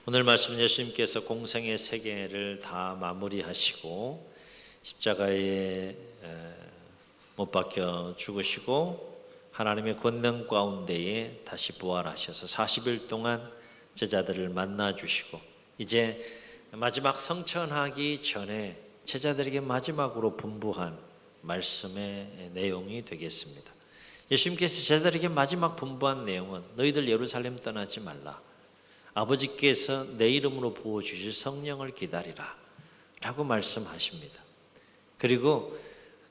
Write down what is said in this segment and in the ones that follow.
오늘 말씀 예수님께서 공생의 세계를 다 마무리하시고 십자가에 못 박혀 죽으시고 하나님의 권능 가운데에 다시 부활하셔서 40일 동안 제자들을 만나 주시고 이제 마지막 성천하기 전에 제자들에게 마지막으로 분부한 말씀의 내용이 되겠습니다. 예수님께서 제자들에게 마지막 분부한 내용은 너희들 예루살렘 떠나지 말라. 아버지께서 내 이름으로 부어주실 성령을 기다리라 라고 말씀하십니다. 그리고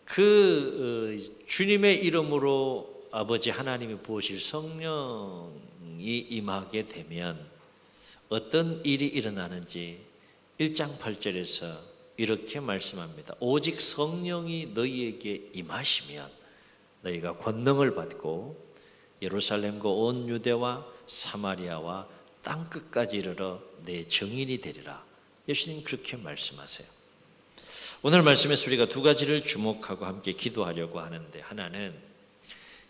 그 주님의 이름으로 아버지 하나님이 부어주실 성령이 임하게 되면 어떤 일이 일어나는지 1장 8절에서 이렇게 말씀합니다. 오직 성령이 너희에게 임하시면 너희가 권능을 받고 예루살렘과 온 유대와 사마리아와 땅 끝까지 이르러 내 증인이 되리라. 예수님 그렇게 말씀하세요. 오늘 말씀에서 우리가 두 가지를 주목하고 함께 기도하려고 하는데, 하나는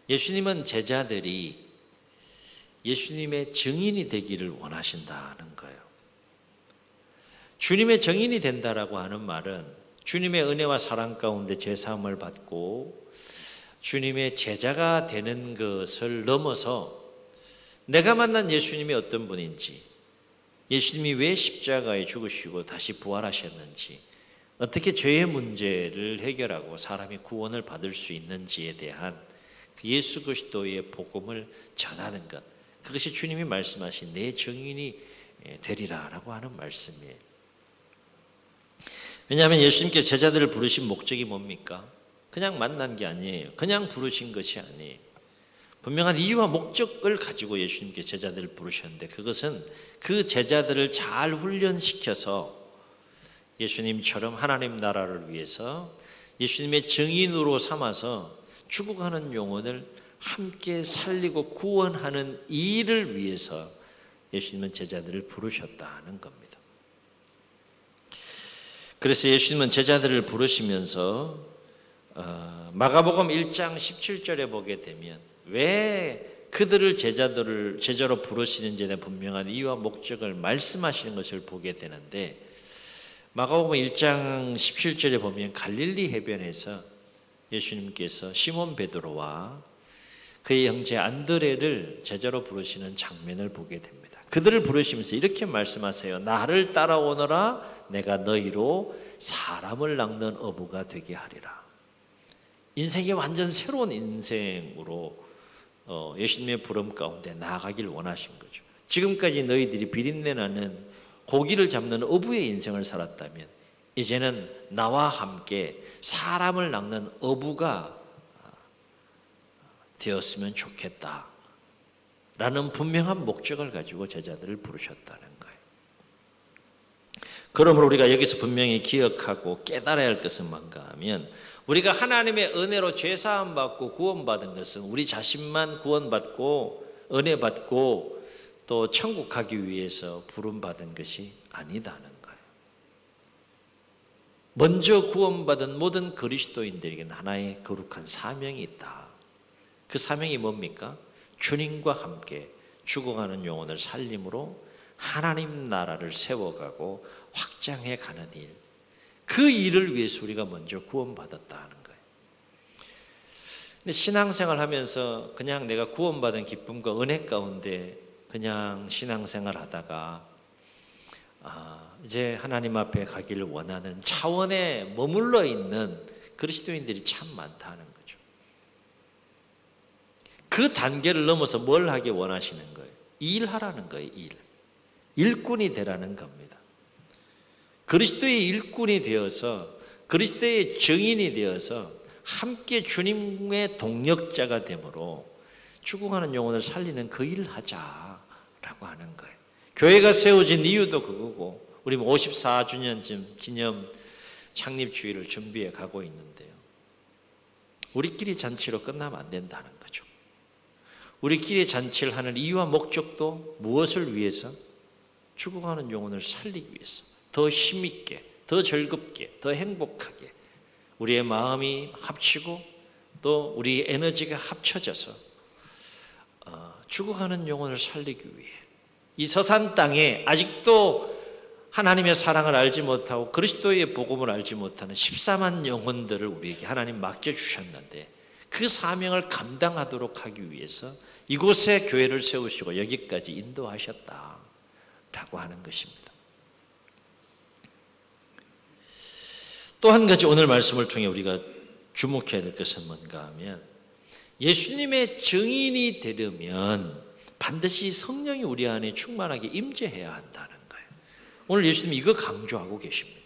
예수님은 제자들이 예수님의 증인이 되기를 원하신다는 거예요. 주님의 증인이 된다라고 하는 말은 주님의 은혜와 사랑 가운데 죄사함을 받고 주님의 제자가 되는 것을 넘어서 내가 만난 예수님이 어떤 분인지, 예수님이 왜 십자가에 죽으시고 다시 부활하셨는지, 어떻게 죄의 문제를 해결하고 사람이 구원을 받을 수 있는지에 대한 그 예수 그리스도의 복음을 전하는 것, 그것이 주님이 말씀하신 내 증인이 되리라라고 하는 말씀이에요. 왜냐하면 예수님께 제자들을 부르신 목적이 뭡니까? 그냥 만난 게 아니에요. 그냥 부르신 것이 아니에요. 분명한 이유와 목적을 가지고 예수님께 제자들을 부르셨는데, 그것은 그 제자들을 잘 훈련시켜서 예수님처럼 하나님 나라를 위해서 예수님의 증인으로 삼아서 죽어가는 영혼을 함께 살리고 구원하는 일을 위해서 예수님은 제자들을 부르셨다는 겁니다. 그래서 예수님은 제자들을 부르시면서 마가복음 1장 17절에 보게 되면 왜 그들을 제자로 부르시는지에 대한 분명한 이유와 목적을 말씀하시는 것을 보게 되는데, 마가복음 1장 17절에 보면 갈릴리 해변에서 예수님께서 시몬 베드로와 그의 형제 안드레를 제자로 부르시는 장면을 보게 됩니다. 그들을 부르시면서 이렇게 말씀하세요. 나를 따라오너라. 내가 너희로 사람을 낚는 어부가 되게 하리라. 인생이 완전 새로운 인생으로 예수님의 부름 가운데 나아가길 원하신 거죠. 지금까지 너희들이 비린내 나는 고기를 잡는 어부의 인생을 살았다면 이제는 나와 함께 사람을 낚는 어부가 되었으면 좋겠다 라는 분명한 목적을 가지고 제자들을 부르셨다는 거예요. 그러므로 우리가 여기서 분명히 기억하고 깨달아야 할 것은 뭔가 하면, 우리가 하나님의 은혜로 죄사함 받고 구원받은 것은 우리 자신만 구원받고 은혜받고 또 천국 가기 위해서 부름받은 것이 아니다는 거예요. 먼저 구원받은 모든 그리스도인들에게는 하나의 거룩한 사명이 있다. 그 사명이 뭡니까? 주님과 함께 죽어가는 영혼을 살림으로 하나님 나라를 세워가고 확장해 가는 일, 그 일을 위해서 우리가 먼저 구원받았다는 거예요. 근데 신앙생활 하면서 그냥 내가 구원받은 기쁨과 은혜 가운데 그냥 신앙생활 하다가 이제 하나님 앞에 가기를 원하는 차원에 머물러 있는 그리스도인들이 참 많다는 거죠. 그 단계를 넘어서 뭘 하기 원하시는 거예요? 일하라는 거예요. 일꾼이 되라는 겁니다. 그리스도의 일꾼이 되어서 그리스도의 증인이 되어서 함께 주님의 동력자가 되므로 죽어가는 영혼을 살리는 그 일을 하자라고 하는 거예요. 교회가 세워진 이유도 그거고, 우리 54주년쯤 기념 창립주의를 준비해 가고 있는데요. 우리끼리 잔치로 끝나면 안 된다는 거죠. 우리끼리 잔치를 하는 이유와 목적도 무엇을 위해서? 죽어가는 영혼을 살리기 위해서. 더 힘있게, 더 즐겁게, 더 행복하게 우리의 마음이 합치고 또 우리 에너지가 합쳐져서 죽어가는 영혼을 살리기 위해 이 서산 땅에 아직도 하나님의 사랑을 알지 못하고 그리스도의 복음을 알지 못하는 14만 영혼들을 우리에게 하나님 맡겨주셨는데 그 사명을 감당하도록 하기 위해서 이곳에 교회를 세우시고 여기까지 인도하셨다라고 하는 것입니다. 또 한 가지 오늘 말씀을 통해 우리가 주목해야 될 것은 뭔가 하면 예수님의 증인이 되려면 반드시 성령이 우리 안에 충만하게 임재해야 한다는 거예요. 오늘 예수님이 이거 강조하고 계십니다.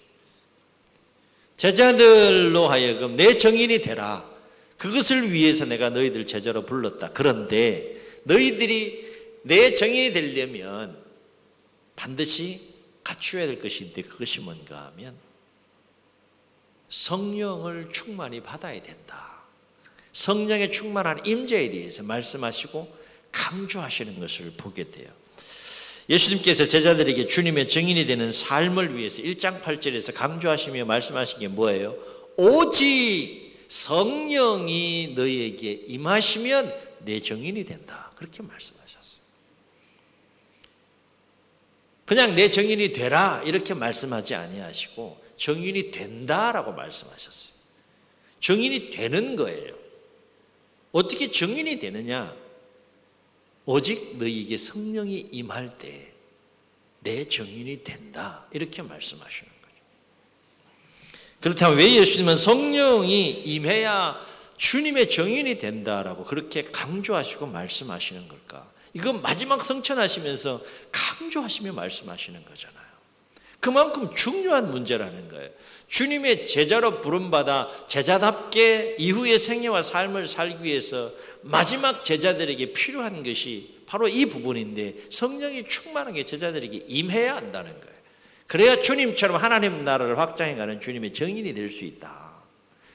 제자들로 하여금 내 증인이 되라. 그것을 위해서 내가 너희들 제자로 불렀다. 그런데 너희들이 내 증인이 되려면 반드시 갖추어야 될 것이 있는데 그것이 뭔가 하면 성령을 충만히 받아야 된다. 성령의 충만한 임재에 대해서 말씀하시고 강조하시는 것을 보게 돼요. 예수님께서 제자들에게 주님의 증인이 되는 삶을 위해서 1장 8절에서 강조하시며 말씀하신 게 뭐예요? 오직 성령이 너희에게 임하시면 내 증인이 된다. 그렇게 말씀하셨어요. 그냥 내 증인이 되라 이렇게 말씀하지 아니하시고 증인이 된다라고 말씀하셨어요. 증인이 되는 거예요. 어떻게 증인이 되느냐? 오직 너희에게 성령이 임할 때 내 증인이 된다. 이렇게 말씀하시는 거죠. 그렇다면 왜 예수님은 성령이 임해야 주님의 증인이 된다라고 그렇게 강조하시고 말씀하시는 걸까? 이건 마지막 성천하시면서 강조하시며 말씀하시는 거잖아요. 그만큼 중요한 문제라는 거예요. 주님의 제자로 부름받아 제자답게 이후의 생애와 삶을 살기 위해서 마지막 제자들에게 필요한 것이 바로 이 부분인데 성령이 충만하게 제자들에게 임해야 한다는 거예요. 그래야 주님처럼 하나님 나라를 확장해가는 주님의 증인이 될 수 있다.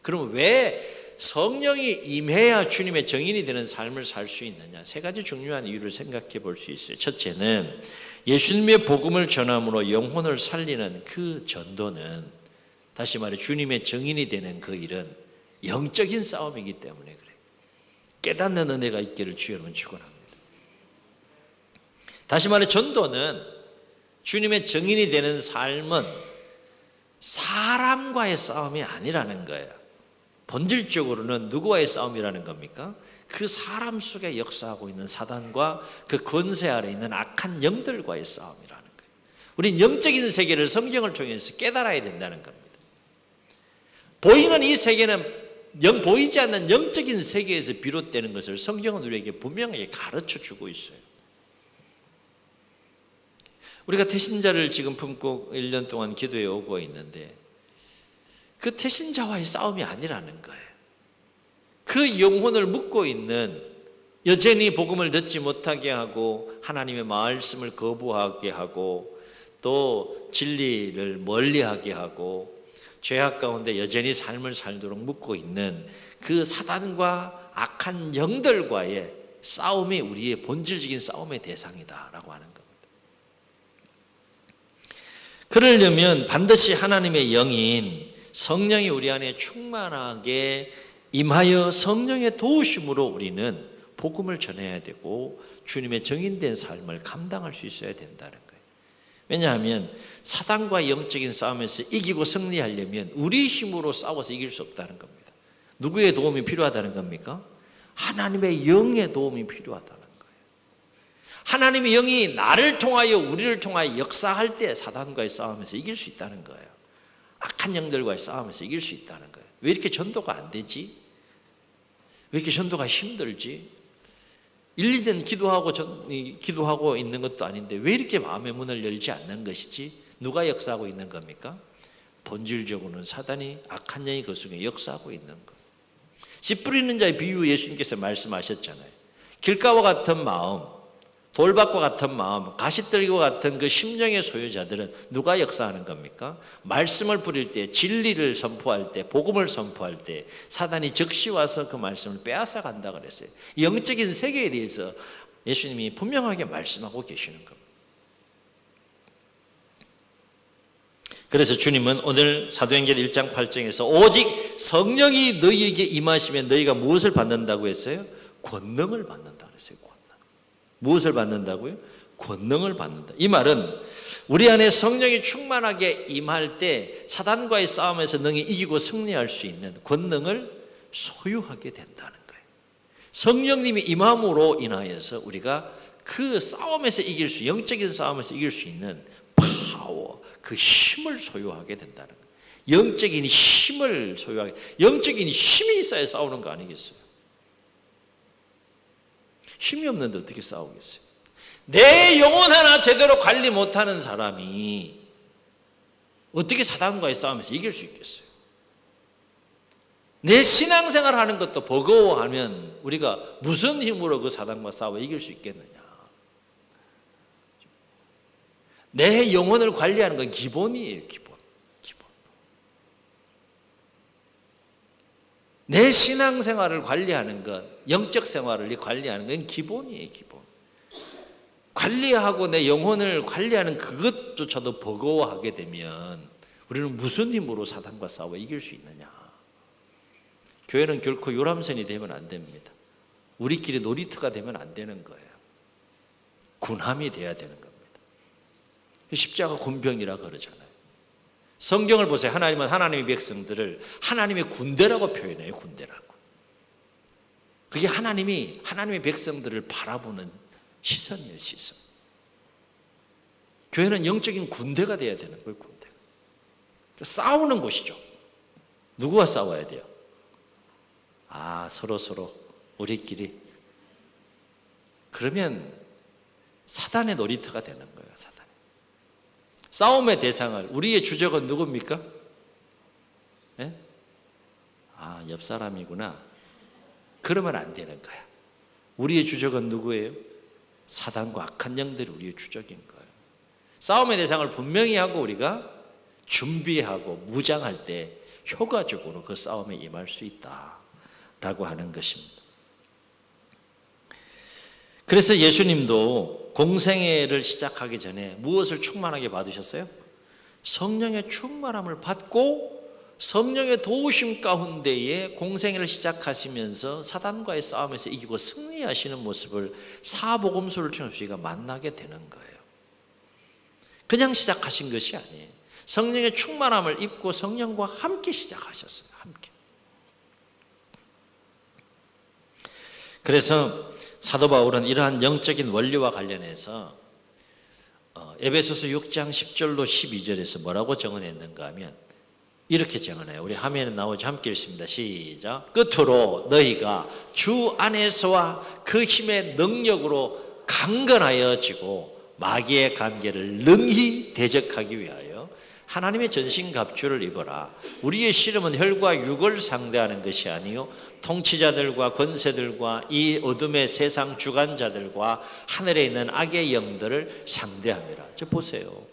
그럼 왜 성령이 임해야 주님의 증인이 되는 삶을 살 수 있느냐? 세 가지 중요한 이유를 생각해 볼 수 있어요. 첫째는 예수님의 복음을 전함으로 영혼을 살리는 그 전도는 다시 말해 주님의 증인이 되는 그 일은 영적인 싸움이기 때문에 그래요. 깨닫는 은혜가 있기를 주여 여러분 축원합니다. 다시 말해 전도는 주님의 증인이 되는 삶은 사람과의 싸움이 아니라는 거예요. 본질적으로는 누구와의 싸움이라는 겁니까? 그 사람 속에 역사하고 있는 사단과 그 권세 아래 있는 악한 영들과의 싸움이라는 거예요. 우린 영적인 세계를 성경을 통해서 깨달아야 된다는 겁니다. 보이는 이 세계는 보이지 않는 영적인 세계에서 비롯되는 것을 성경은 우리에게 분명하게 가르쳐주고 있어요. 우리가 태신자를 지금 품고 1년 동안 기도해 오고 있는데 그 태신자와의 싸움이 아니라는 거예요. 그 영혼을 묻고 있는 여전히 복음을 듣지 못하게 하고 하나님의 말씀을 거부하게 하고 또 진리를 멀리하게 하고 죄악 가운데 여전히 삶을 살도록 묻고 있는 그 사단과 악한 영들과의 싸움이 우리의 본질적인 싸움의 대상이다라고 하는 겁니다. 그러려면 반드시 하나님의 영인 성령이 우리 안에 충만하게 임하여 성령의 도우심으로 우리는 복음을 전해야 되고 주님의 정인된 삶을 감당할 수 있어야 된다는 거예요. 왜냐하면 사단과 영적인 싸움에서 이기고 승리하려면 우리 힘으로 싸워서 이길 수 없다는 겁니다. 누구의 도움이 필요하다는 겁니까? 하나님의 영의 도움이 필요하다는 거예요. 하나님의 영이 나를 통하여 우리를 통하여 역사할 때 사단과의 싸움에서 이길 수 있다는 거예요. 악한 영들과의 싸움에서 이길 수 있다는 거예요. 왜 이렇게 전도가 안 되지? 왜 이렇게 전도가 힘들지? 1, 2년 기도하고 있는 것도 아닌데 왜 이렇게 마음의 문을 열지 않는 것이지? 누가 역사하고 있는 겁니까? 본질적으로는 사단이 악한 영이 그 속에 역사하고 있는 것. 씨 뿌리는 자의 비유 예수님께서 말씀하셨잖아요. 길가와 같은 마음, 돌밭과 같은 마음, 가시떨기와 같은 그 심령의 소유자들은 누가 역사하는 겁니까? 말씀을 뿌릴 때, 진리를 선포할 때, 복음을 선포할 때 사단이 즉시 와서 그 말씀을 빼앗아 간다 그랬어요. 영적인 세계에 대해서 예수님이 분명하게 말씀하고 계시는 겁니다. 그래서 주님은 오늘 사도행전 1장 8장에서 오직 성령이 너희에게 임하시면 너희가 무엇을 받는다고 했어요? 권능을 받는다 그랬어요. 권능. 무엇을 받는다고요? 권능을 받는다. 이 말은 우리 안에 성령이 충만하게 임할 때 사단과의 싸움에서 능히 이기고 승리할 수 있는 권능을 소유하게 된다는 거예요. 성령님이 임함으로 인하여서 우리가 그 싸움에서 이길 수, 영적인 싸움에서 이길 수 있는 파워, 그 힘을 소유하게 된다는 거예요. 영적인 힘을 소유하게, 영적인 힘이 있어야 싸우는 거 아니겠어요? 힘이 없는데 어떻게 싸우겠어요? 내 영혼 하나 제대로 관리 못하는 사람이 어떻게 사단과의 싸움에서 이길 수 있겠어요? 내 신앙생활 하는 것도 버거워하면 우리가 무슨 힘으로 그 사단과 싸워 이길 수 있겠느냐? 내 영혼을 관리하는 건 기본이에요, 기본. 내 신앙생활을 관리하는 것, 영적 생활을 관리하는 건 기본이에요, 기본. 관리하고 내 영혼을 관리하는 그것조차도 버거워하게 되면 우리는 무슨 힘으로 사단과 싸워 이길 수 있느냐? 교회는 결코 요람선이 되면 안 됩니다. 우리끼리 놀이터가 되면 안 되는 거예요. 군함이 돼야 되는 겁니다. 십자가 군병이라 그러잖아요. 성경을 보세요. 하나님은 하나님의 백성들을 하나님의 군대라고 표현해요. 군대라고. 그게 하나님이 하나님의 백성들을 바라보는 시선이에요. 시선. 교회는 영적인 군대가 돼야 되는 거예요. 군대가. 싸우는 곳이죠. 누구와 싸워야 돼요? 서로 우리끼리. 그러면 사단의 놀이터가 되는 거예요. 사단. 싸움의 대상을, 우리의 주적은 누굽니까? 네? 옆 사람이구나. 그러면 안 되는 거야. 우리의 주적은 누구예요? 사단과 악한 영들이 우리의 주적인 거예요. 싸움의 대상을 분명히 하고 우리가 준비하고 무장할 때 효과적으로 그 싸움에 임할 수 있다라고 하는 것입니다. 그래서 예수님도 공생애를 시작하기 전에 무엇을 충만하게 받으셨어요? 성령의 충만함을 받고 성령의 도우심 가운데에 공생애를 시작하시면서 사단과의 싸움에서 이기고 승리하시는 모습을 사복음서를 통해서 우리가 만나게 되는 거예요. 그냥 시작하신 것이 아니에요. 성령의 충만함을 입고 성령과 함께 시작하셨어요. 함께. 그래서 사도 바울은 이러한 영적인 원리와 관련해서 에베소서 6장 10절로 12절에서 뭐라고 정언했는가 하면 이렇게 정언해요. 우리 화면에 나오죠. 함께 읽습니다. 시작. 끝으로 너희가 주 안에서와 그 힘의 능력으로 강건하여지고 마귀의 관계를 능히 대적하기 위하여 하나님의 전신갑주를 입어라. 우리의 씨름은 혈과 육을 상대하는 것이 아니요 통치자들과 권세들과 이 어둠의 세상 주관자들과 하늘에 있는 악의 영들을 상대함이라. 저 보세요.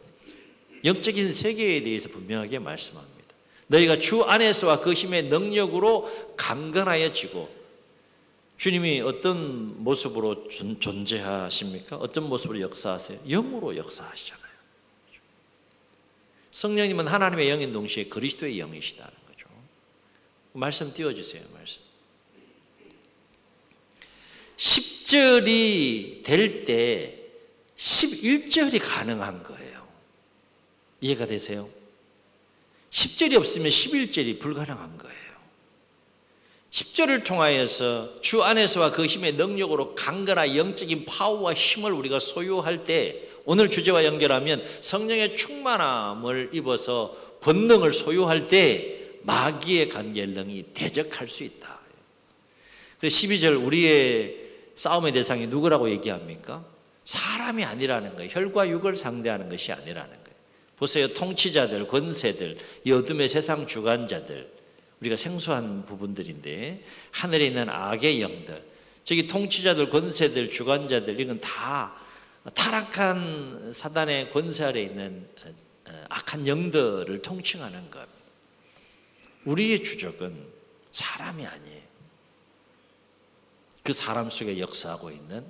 영적인 세계에 대해서 분명하게 말씀합니다. 너희가 주 안에서와 그 힘의 능력으로 강건하여지고, 주님이 어떤 모습으로 존재하십니까? 어떤 모습으로 역사하세요? 영으로 역사하시잖아요. 성령님은 하나님의 영인 동시에 그리스도의 영이시다는 거죠. 말씀 띄워주세요. 말씀. 10절이 될 때 11절이 가능한 거예요. 이해가 되세요? 10절이 없으면 11절이 불가능한 거예요. 10절을 통하여서 주 안에서와 그 힘의 능력으로 강건한 영적인 파워와 힘을 우리가 소유할 때, 오늘 주제와 연결하면 성령의 충만함을 입어서 권능을 소유할 때 마귀의 관계를 능히 대적할 수 있다. 그래서 12절 우리의 싸움의 대상이 누구라고 얘기합니까? 사람이 아니라는 거예요. 혈과 육을 상대하는 것이 아니라는 거예요. 보세요. 통치자들, 권세들, 이 어둠의 세상 주관자들, 우리가 생소한 부분들인데 하늘에 있는 악의 영들, 저기 통치자들, 권세들, 주관자들, 이건 다 타락한 사단의 권세 아래 있는 악한 영들을 통칭하는 것. 우리의 주적은 사람이 아니에요. 그 사람 속에 역사하고 있는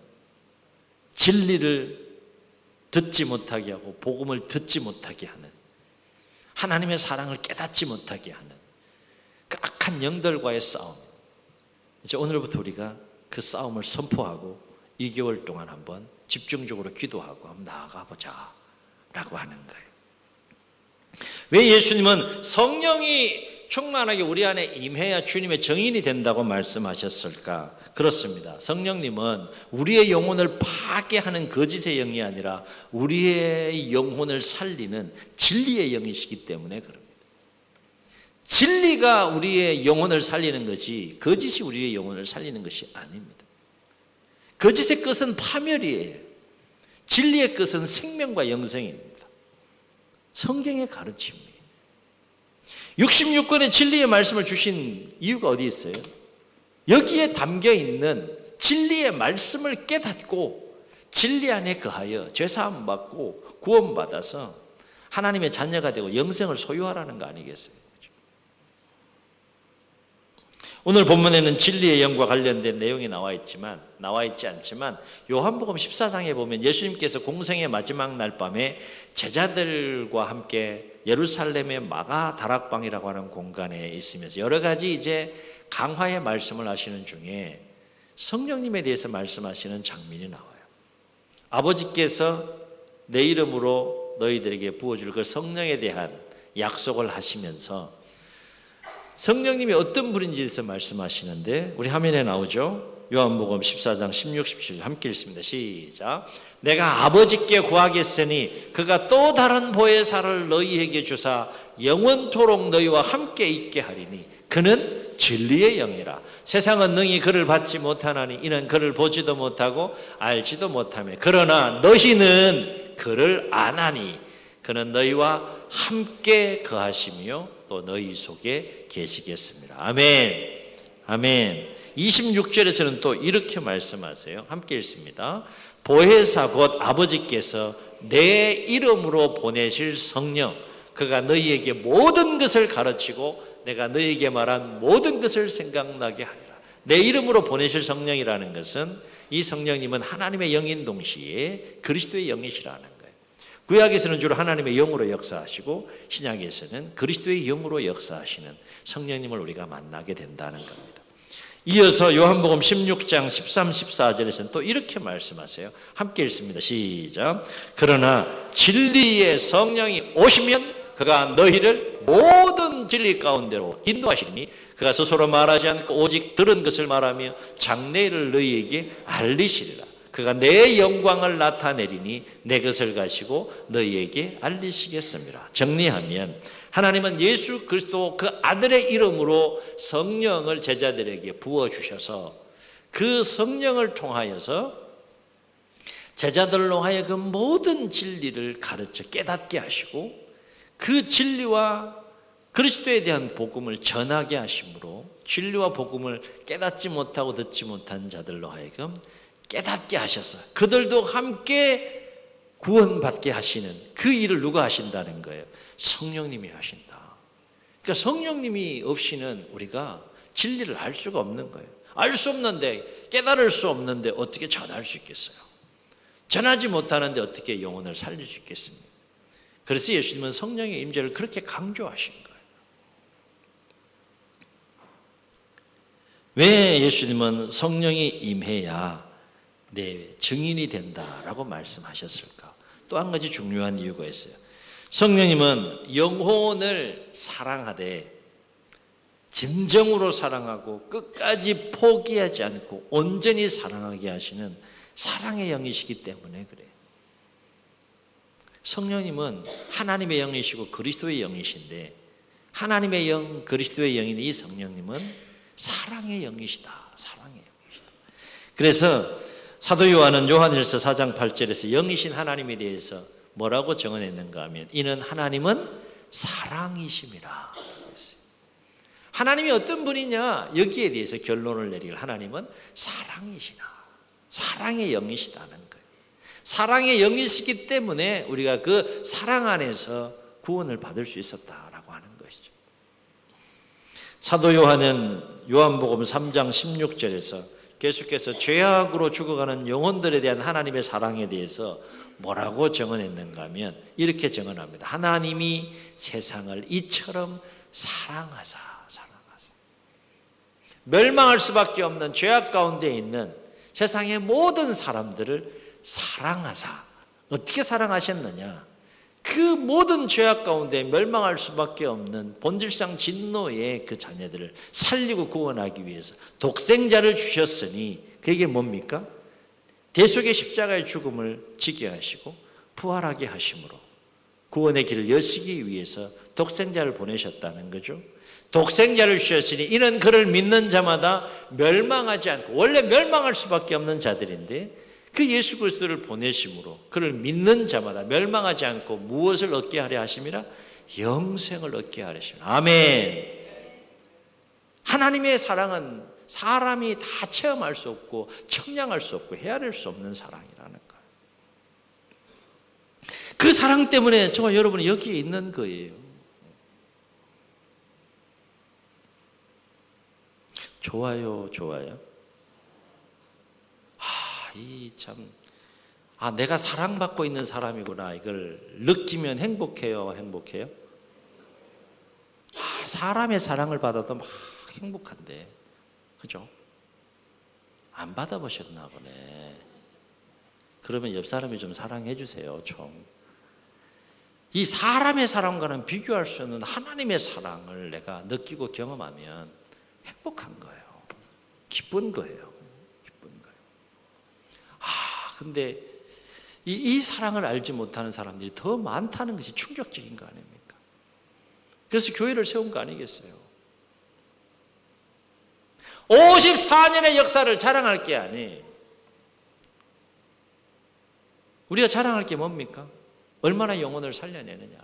진리를 듣지 못하게 하고 복음을 듣지 못하게 하는, 하나님의 사랑을 깨닫지 못하게 하는 그 악한 영들과의 싸움. 이제 오늘부터 우리가 그 싸움을 선포하고 2개월 동안 한번 집중적으로 기도하고 한번 나아가 보자 라고 하는 거예요. 왜 예수님은 성령이 충만하게 우리 안에 임해야 주님의 정인이 된다고 말씀하셨을까? 그렇습니다. 성령님은 우리의 영혼을 파괴하는 거짓의 영이 아니라 우리의 영혼을 살리는 진리의 영이시기 때문에 그럽니다. 진리가 우리의 영혼을 살리는 것이 거짓이 우리의 영혼을 살리는 것이 아닙니다. 거짓의 끝은 파멸이에요. 진리의 끝은 생명과 영생입니다. 성경의 가르침이에요. 66권의 진리의 말씀을 주신 이유가 어디 있어요? 여기에 담겨 있는 진리의 말씀을 깨닫고 진리 안에 거하여 죄사함 받고 구원받아서 하나님의 자녀가 되고 영생을 소유하라는 거 아니겠어요? 오늘 본문에는 진리의 영과 관련된 내용이 나와 있지 않지만 요한복음 14장에 보면 예수님께서 공생의 마지막 날 밤에 제자들과 함께 예루살렘의 마가 다락방이라고 하는 공간에 있으면서 여러 가지 이제 강화의 말씀을 하시는 중에 성령님에 대해서 말씀하시는 장면이 나와요. 아버지께서 내 이름으로 너희들에게 부어줄 그 성령에 대한 약속을 하시면서 성령님이 어떤 분인지에 대해서 말씀하시는데 우리 화면에 나오죠. 요한복음 14장 16, 17 함께 읽습니다. 시작. 내가 아버지께 구하겠으니 그가 또 다른 보혜사를 너희에게 주사 영원토록 너희와 함께 있게 하리니 그는 진리의 영이라. 세상은 능히 그를 받지 못하나니 이는 그를 보지도 못하고 알지도 못하며 그러나 너희는 그를 아나니 그는 너희와 함께 거하시며 또 너희 속에 계시겠습니다. 아멘. 아멘. 26절에서는 또 이렇게 말씀하세요. 함께 읽습니다. 보혜사 곧 아버지께서 내 이름으로 보내실 성령 그가 너희에게 모든 것을 가르치고 내가 너희에게 말한 모든 것을 생각나게 하리라. 내 이름으로 보내실 성령이라는 것은 이 성령님은 하나님의 영인 동시에 그리스도의 영이시라는 거예요. 구약에서는 주로 하나님의 영으로 역사하시고 신약에서는 그리스도의 영으로 역사하시는 성령님을 우리가 만나게 된다는 겁니다. 이어서 요한복음 16장 13, 14절에서는 또 이렇게 말씀하세요. 함께 읽습니다. 시작. 그러나 진리의 성령이 오시면 그가 너희를 모든 진리 가운데로 인도하시니 그가 스스로 말하지 않고 오직 들은 것을 말하며 장래를 너희에게 알리시리라. 그가 내 영광을 나타내리니 내 것을 가시고 너희에게 알리시겠습니다. 정리하면 하나님은 예수 그리스도 그 아들의 이름으로 성령을 제자들에게 부어주셔서 그 성령을 통하여서 제자들로 하여금 모든 진리를 가르쳐 깨닫게 하시고 그 진리와 그리스도에 대한 복음을 전하게 하심으로 진리와 복음을 깨닫지 못하고 듣지 못한 자들로 하여금 깨닫게 하셔서 그들도 함께 구원받게 하시는 그 일을 누가 하신다는 거예요? 성령님이 하신다. 그러니까 성령님이 없이는 우리가 진리를 알 수가 없는 거예요. 알 수 없는데 깨달을 수 없는데 어떻게 전할 수 있겠어요? 전하지 못하는데 어떻게 영혼을 살릴 수 있겠습니까? 그래서 예수님은 성령의 임재를 그렇게 강조하신 거예요. 왜 예수님은 성령이 임해야 내 증인이 된다라고 말씀하셨을까? 또 한 가지 중요한 이유가 있어요. 성령님은 영혼을 사랑하되 진정으로 사랑하고 끝까지 포기하지 않고 온전히 사랑하게 하시는 사랑의 영이시기 때문에 그래요. 성령님은 하나님의 영이시고 그리스도의 영이신데 하나님의 영, 그리스도의 영인 이 성령님은 사랑의 영이시다. 사랑의 영이시다. 그래서 사도 요한은 요한일서 4장 8절에서 영이신 하나님에 대해서 뭐라고 정언했는가 하면 이는 하나님은 사랑이심이라. 하나님이 어떤 분이냐 여기에 대해서 결론을 내릴 하나님은 사랑이시나 사랑의 영이시다는 거예요. 사랑의 영이시기 때문에 우리가 그 사랑 안에서 구원을 받을 수 있었다라고 하는 것이죠. 사도 요한은 요한복음 3장 16절에서 계속해서 죄악으로 죽어가는 영혼들에 대한 하나님의 사랑에 대해서 뭐라고 정언했는가 하면 이렇게 정언합니다. 하나님이 세상을 이처럼 사랑하사 멸망할 수밖에 없는 죄악 가운데 있는 세상의 모든 사람들을 사랑하사. 어떻게 사랑하셨느냐? 그 모든 죄악 가운데 멸망할 수밖에 없는 본질상 진노의 그 자녀들을 살리고 구원하기 위해서 독생자를 주셨으니 그게 뭡니까? 대속의 십자가의 죽음을 지게 하시고 부활하게 하심으로 구원의 길을 여시기 위해서 독생자를 보내셨다는 거죠. 독생자를 주셨으니 이는 그를 믿는 자마다 멸망하지 않고, 원래 멸망할 수밖에 없는 자들인데 그 예수 그리스도를 보내심으로 그를 믿는 자마다 멸망하지 않고 무엇을 얻게 하려 하심이라? 영생을 얻게 하려 하심이라. 아멘. 하나님의 사랑은 사람이 다 체험할 수 없고 청량할 수 없고 헤아릴 수 없는 사랑이라는 거예요. 그 사랑 때문에 저와 여러분이 여기에 있는 거예요. 좋아요, 좋아요. 내가 사랑받고 있는 사람이구나. 이걸 느끼면 행복해요, 행복해요? 사람의 사랑을 받아도 막 행복한데, 그죠? 안 받아보셨나 보네. 그러면 옆 사람이 좀 사랑해 주세요, 좀. 이 사람의 사랑과는 비교할 수 없는 하나님의 사랑을 내가 느끼고 경험하면 행복한 거예요. 기쁜 거예요. 기쁜 거예요. 근데 이 사랑을 알지 못하는 사람들이 더 많다는 것이 충격적인 거 아닙니까? 그래서 교회를 세운 거 아니겠어요? 54년의 역사를 자랑할 게 아니. 우리가 자랑할 게 뭡니까? 얼마나 영혼을 살려내느냐,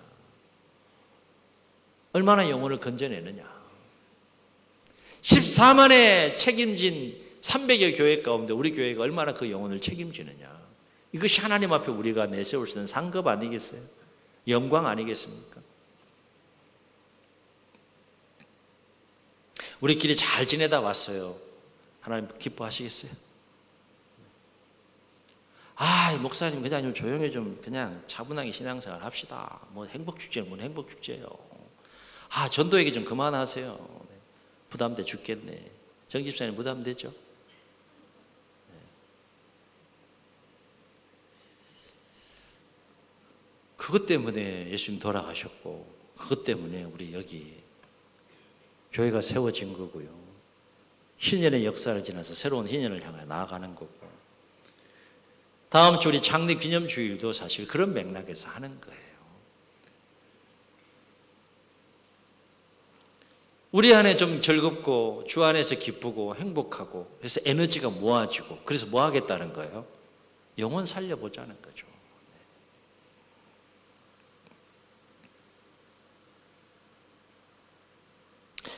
얼마나 영혼을 건져내느냐. 14만에 책임진 300여 교회 가운데 우리 교회가 얼마나 그 영혼을 책임지느냐. 이것이 하나님 앞에 우리가 내세울 수 있는 상급 아니겠어요? 영광 아니겠습니까? 우리끼리 잘 지내다 왔어요. 하나님 기뻐하시겠어요? 목사님 그냥 좀 조용히 좀 그냥 차분하게 신앙생활 합시다. 뭐 행복축제는 뭐 행복축제예요. 전도 얘기 좀 그만하세요. 부담돼 죽겠네. 정 집사님 부담되죠? 그것 때문에 예수님 돌아가셨고, 그것 때문에 우리 여기 교회가 세워진 거고요. 희년의 역사를 지나서 새로운 희년을 향해 나아가는 거고, 다음 주 우리 창립 기념주일도 사실 그런 맥락에서 하는 거예요. 우리 안에 좀 즐겁고 주 안에서 기쁘고 행복하고 그래서 에너지가 모아지고, 그래서 뭐 하겠다는 거예요? 영혼 살려보자는 거죠.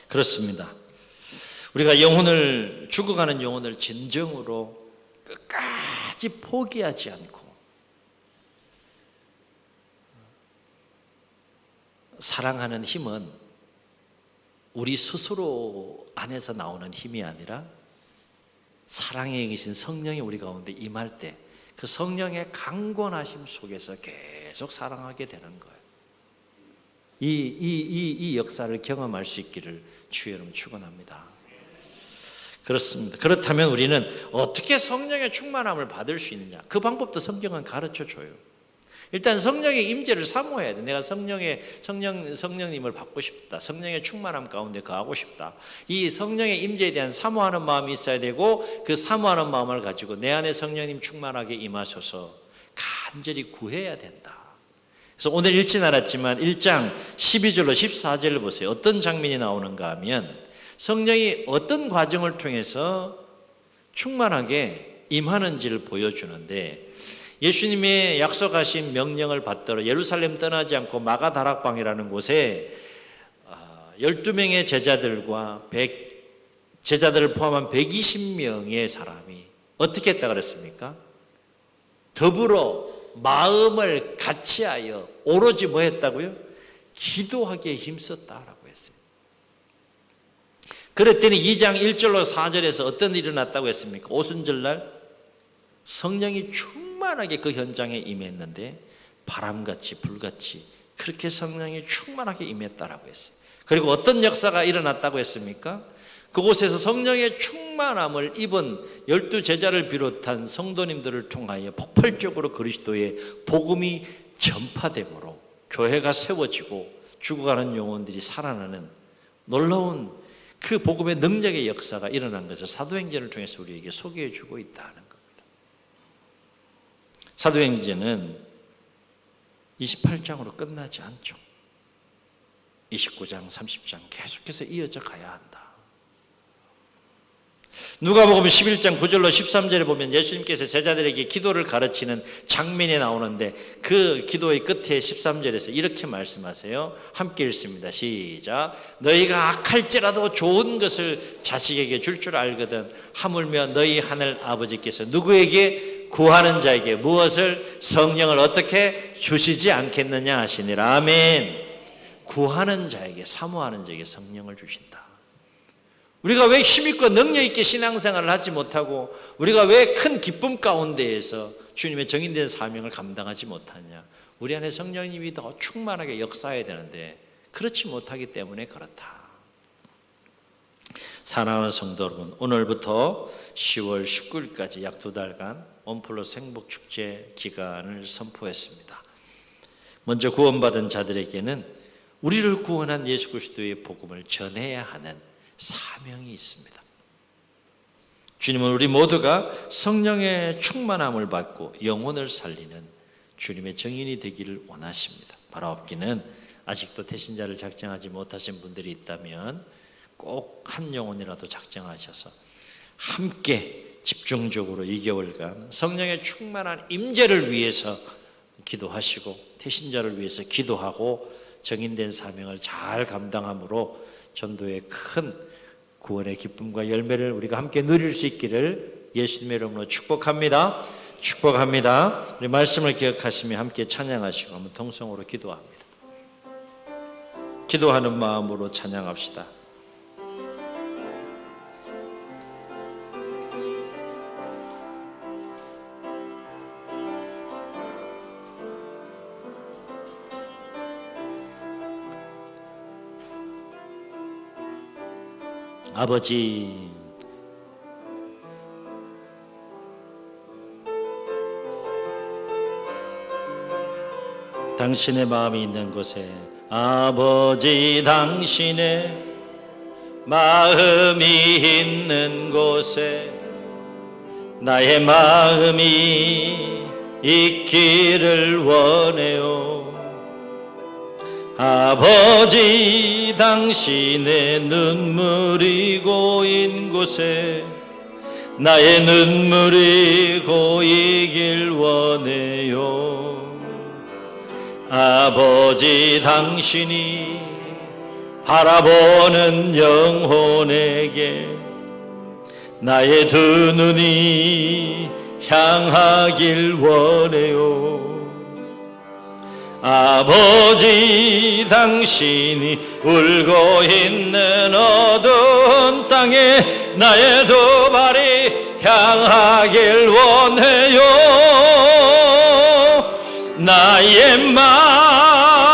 그렇습니다. 우리가 죽어가는 영혼을 진정으로 끝까지 포기하지 않고 사랑하는 힘은 우리 스스로 안에서 나오는 힘이 아니라 사랑에 계신 성령이 우리 가운데 임할 때 그 성령의 강권하심 속에서 계속 사랑하게 되는 거예요. 이 역사를 경험할 수 있기를 주의 이름으로 축원합니다. 그렇습니다. 그렇다면 우리는 어떻게 성령의 충만함을 받을 수 있느냐? 그 방법도 성경은 가르쳐줘요. 일단 성령의 임재를 사모해야 돼. 내가 성령님을 받고 싶다. 성령의 충만함 가운데 거하고 싶다. 이 성령의 임재에 대한 사모하는 마음이 있어야 되고, 그 사모하는 마음을 가지고 내 안에 성령님 충만하게 임하소서 간절히 구해야 된다. 그래서 오늘 읽진 않았지만 1장 12절로 14절을 보세요. 어떤 장면이 나오는가 하면 성령이 어떤 과정을 통해서 충만하게 임하는지를 보여주는데, 예수님의 약속하신 명령을 받들어 예루살렘 떠나지 않고 마가다락방이라는 곳에 12명의 제자들과 제자들을 포함한 120명의 사람이 어떻게 했다 그랬습니까? 더불어 마음을 같이하여 오로지 뭐 했다고요? 기도하기에 힘썼다라고 했어요. 그랬더니 2장 1절로 4절에서 어떤 일이 일어났다고 했습니까? 오순절날 성령이 충만하게 그 현장에 임했는데 바람같이 불같이 그렇게 성령이 충만하게 임했다라고 했어요. 그리고 어떤 역사가 일어났다고 했습니까? 그곳에서 성령의 충만함을 입은 12제자를 비롯한 성도님들을 통하여 폭발적으로 그리스도의 복음이 전파되므로 교회가 세워지고 죽어가는 영혼들이 살아나는 놀라운 그 복음의 능력의 역사가 일어난 것을 사도행전을 통해서 우리에게 소개해 주고 있다는 겁니다. 사도행전은 28장으로 끝나지 않죠. 29장, 30장 계속해서 이어져 가야 한다. 누가복음 11장 9절로 13절에 보면 예수님께서 제자들에게 기도를 가르치는 장면이 나오는데 그 기도의 끝에 13절에서 이렇게 말씀하세요. 함께 읽습니다. 시작. 너희가 악할지라도 좋은 것을 자식에게 줄 줄 알거든 하물며 너희 하늘 아버지께서 누구에게 구하는 자에게 무엇을 성령을 어떻게 주시지 않겠느냐 하시니라. 아멘. 구하는 자에게, 사모하는 자에게 성령을 주신다. 우리가 왜 힘있고 능력있게 신앙생활을 하지 못하고 우리가 왜 큰 기쁨 가운데에서 주님의 정인된 사명을 감당하지 못하냐? 우리 안에 성령님이 더 충만하게 역사해야 되는데 그렇지 못하기 때문에 그렇다. 사랑하는 성도 여러분, 오늘부터 10월 19일까지 약 2달간 온플러스 행복축제 기간을 선포했습니다. 먼저 구원받은 자들에게는 우리를 구원한 예수 그리스도의 복음을 전해야 하는 사명이 있습니다. 주님은 우리 모두가 성령의 충만함을 받고 영혼을 살리는 주님의 증인이 되기를 원하십니다. 바라옵기는 아직도 태신자를 작정하지 못하신 분들이 있다면 꼭 한 영혼이라도 작정하셔서 함께 집중적으로 2개월간 성령의 충만한 임재를 위해서 기도하시고 태신자를 위해서 기도하고 정인된 사명을 잘 감당함으로 전도의 큰 구원의 기쁨과 열매를 우리가 함께 누릴 수 있기를 예수님의 이름으로 축복합니다. 축복합니다. 우리 말씀을 기억하시며 함께 찬양하시고 한번 통성으로 기도합니다. 기도하는 마음으로 찬양합시다. 아버지, 당신의 마음이 있는 곳에, 아버지 당신의 마음이 있는 곳에 나의 마음이 있기를 원해요. 아버지 당신의 눈물이 고인 곳에 나의 눈물이 고이길 원해요. 아버지 당신이 바라보는 영혼에게 나의 두 눈이 향하길 원해요. 아버지 당신이 울고 있는 어두운 땅에 나의 두 발이 향하길 원해요. 나의 마음이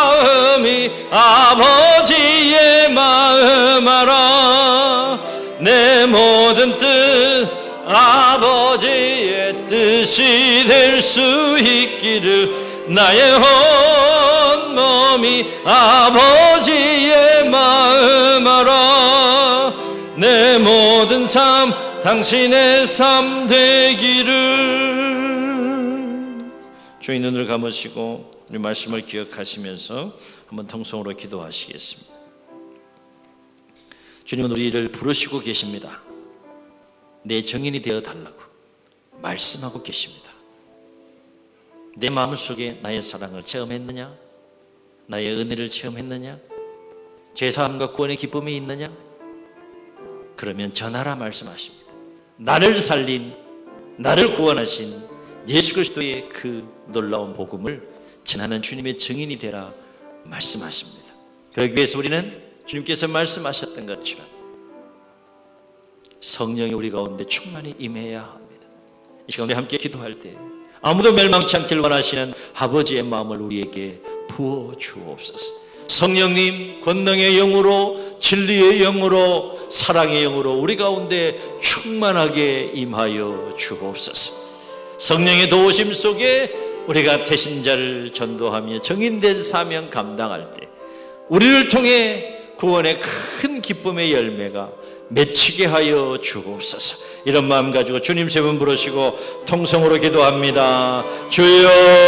아버지의 마음 알아. 내 모든 뜻 아버지의 뜻이 될 수 있기를 나의 온 몸이 아버지의 마음 알아. 내 모든 삶 당신의 삶 되기를. 주의 눈을 감으시고 우리 말씀을 기억하시면서 한번 통성으로 기도하시겠습니다. 주님은 우리를 부르시고 계십니다. 내 정인이 되어 달라고 말씀하고 계십니다. 내 마음속에 나의 사랑을 체험했느냐? 나의 은혜를 체험했느냐? 죄사함과 구원의 기쁨이 있느냐? 그러면 전하라 말씀하십니다. 나를 살린, 나를 구원하신 예수 그리스도의 그 놀라운 복음을 전하는 주님의 증인이 되라 말씀하십니다. 그러기 위해서 우리는 주님께서 말씀하셨던 것처럼 성령이 우리 가운데 충만히 임해야 합니다. 이 시간 우리 함께 기도할 때 아무도 멸망치 않길 원하시는 아버지의 마음을 우리에게 부어 주옵소서. 성령님 권능의 영으로, 진리의 영으로, 사랑의 영으로 우리 가운데 충만하게 임하여 주옵소서. 성령의 도우심 속에 우리가 태신자를 전도하며 정인된 사명 감당할 때 우리를 통해 구원의 큰 기쁨의 열매가 맺히게 하여 주옵소서. 이런 마음 가지고 주님 세 번 부르시고 통성으로 기도합니다. 주여